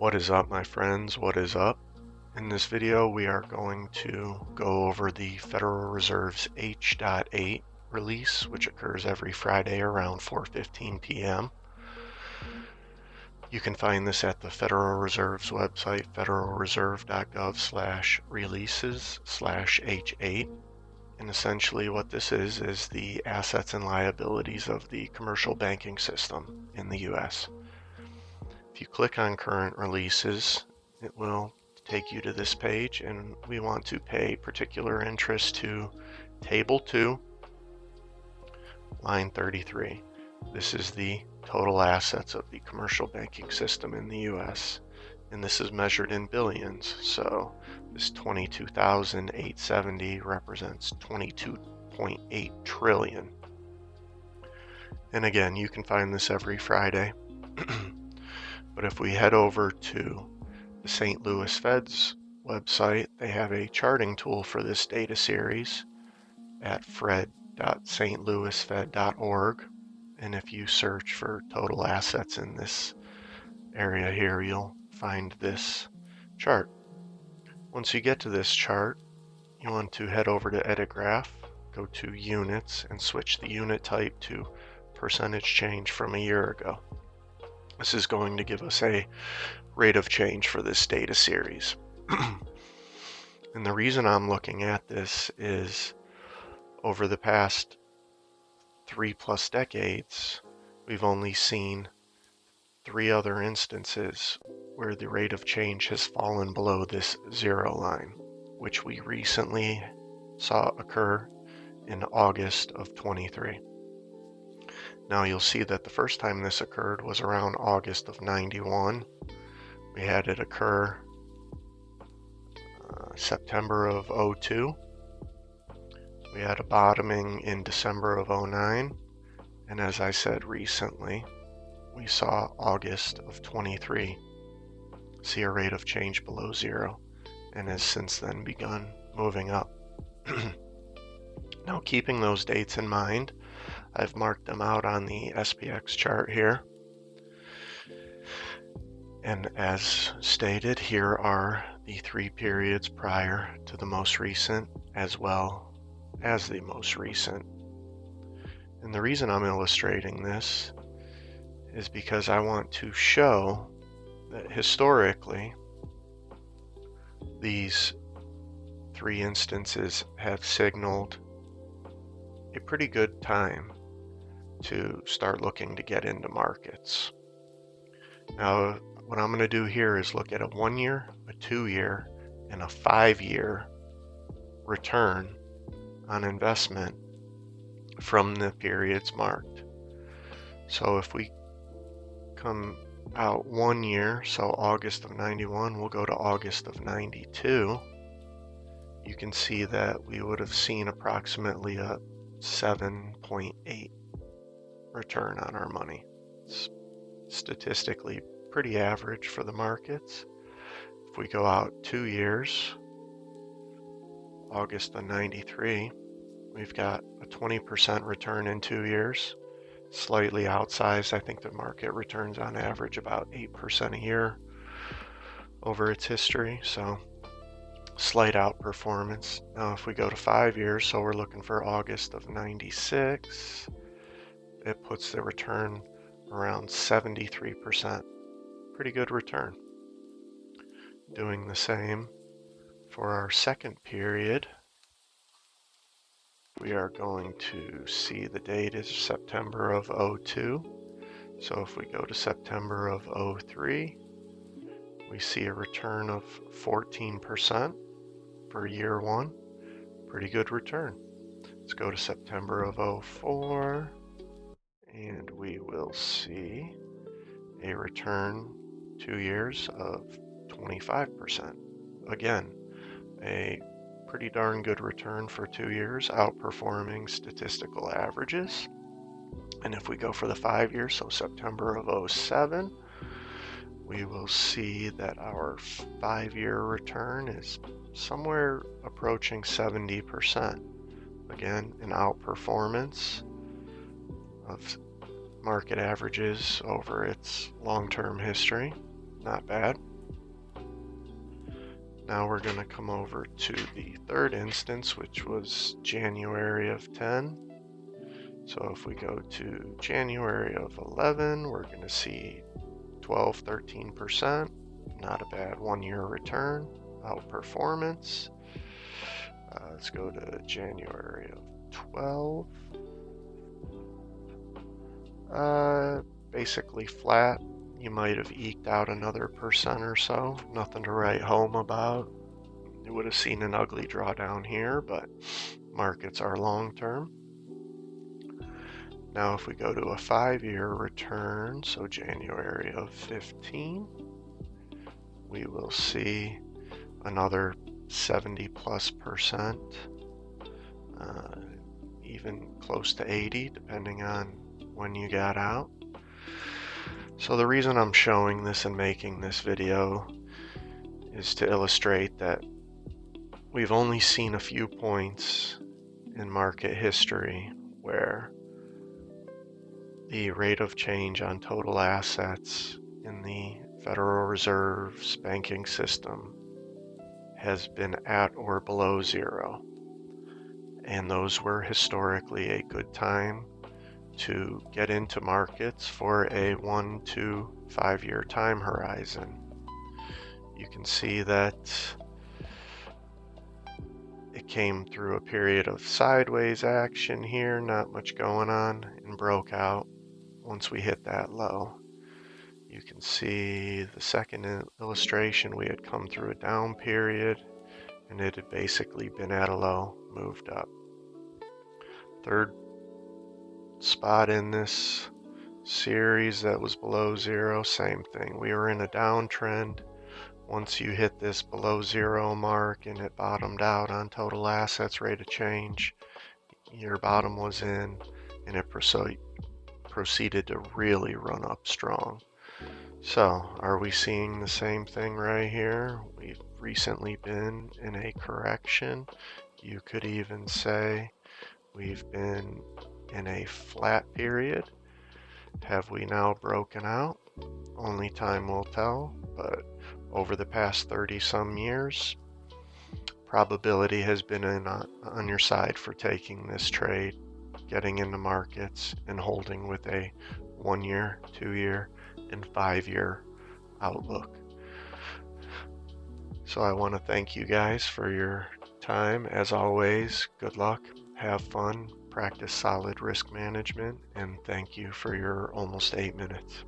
What is up, my friends? What is up? In this video, we are going to go over the Federal Reserve's H.8 release, which occurs every Friday around 4:15 p.m. You can find this at the Federal Reserve's website, federalreserve.gov/releases/H8. And essentially what this is the assets and liabilities of the commercial banking system in the U.S. If you click on current releases, it will take you to this page, and we want to pay particular interest to Table 2, line 33. This is the total assets of the commercial banking system in the US, and this is measured in billions. So this 22,870 represents 22.8 trillion. And again, you can find this every Friday. But if we head over to the St. Louis Fed's website, they have a charting tool for this data series at fred.stlouisfed.org. And if you search for total assets in this area here, you'll find this chart. Once you get to this chart, you want to head over to Edit Graph, go to Units, and switch the unit type to percentage change from a year ago. This is going to give us a rate of change for this data series. And the reason I'm looking at this is over the past 3+ decades, we've only seen 3 other instances where the rate of change has fallen below this 0 line, which we recently saw occur in August of 23. Now you'll see that the first time this occurred was around August of 91. We had it occur September of 02. We had a bottoming in December of 09. And as I said recently, we saw August of 23 see a rate of change below 0 and has since then begun moving up. Now, keeping those dates in mind, I've marked them out on the SPX chart here. And as stated, here are the 3 periods prior to the most recent as well as the most recent. And the reason I'm illustrating this is because I want to show that historically these 3 instances have signaled a pretty good time to start looking to get into markets. Now, what I'm going to do here is look at a 1-year, a 2-year, and a 5-year return on investment from the periods marked. So if we come out 1 year, so August of 91, we'll go to August of 92. You can see that we would have seen approximately a 7.8 return on our money. It's statistically pretty average for the markets. If we go out 2 years, August of 93, we've got a 20% return in 2 years. Slightly outsized. I think the market returns on average about 8% a year over its history, so slight outperformance. Now if we go to 5 years, so we're looking for August of 96, it puts the return around 73%. Pretty good return. Doing the same for our second period, we are going to see the date is September of 02. So if we go to September of 03, we see a return of 14% for year 1. Pretty good return. Let's go to September of 04, and we will see a return 2 years of 25%. Again, a pretty darn good return for 2 years, outperforming statistical averages. And if we go for the 5 years, so September of 07, we will see that our 5-year return is somewhere approaching 70%. Again, an outperformance of market averages over its long-term history. Not bad. Now we're going to come over to the third instance, which was January of 10. So if we go to January of 11, we're going to see 12, 13%. Not a bad one-year return, outperformance. Let's go to January of 12. Basically flat. You might have eked out another percent or so. Nothing to write home about. You would have seen an ugly drawdown here, but markets are long-term. Now if we go to a 5-year return, so January of 15, we will see another 70+%, even close to 80, depending on when you got out. So the reason I'm showing this and making this video is to illustrate that we've only seen a few points in market history where the rate of change on total assets in the Federal Reserve's banking system has been at or below zero. And those were historically a good time to get into markets for a 1 to 5 year time horizon. You can see that it came through a period of sideways action here, not much going on, and broke out once we hit that low. You can see the second illustration, we had come through a down period and it had basically been at a low, moved up. Third spot in this series that was below zero, same thing. We were in a downtrend. Once you hit this below zero mark and it bottomed out on total assets rate of change, your bottom was in and it proceeded to really run up strong. So are we seeing the same thing right here? We've recently been in a correction. You could even say we've been in a flat period. Have we now broken out? Only time will tell, but over the past 30 some years, probability has been on your side for taking this trade, getting into markets and holding with a 1 year, 2 year, and 5 year outlook. So I want to thank you guys for your time. As always, good luck, have fun, practice solid risk management, and thank you for your almost 8 minutes.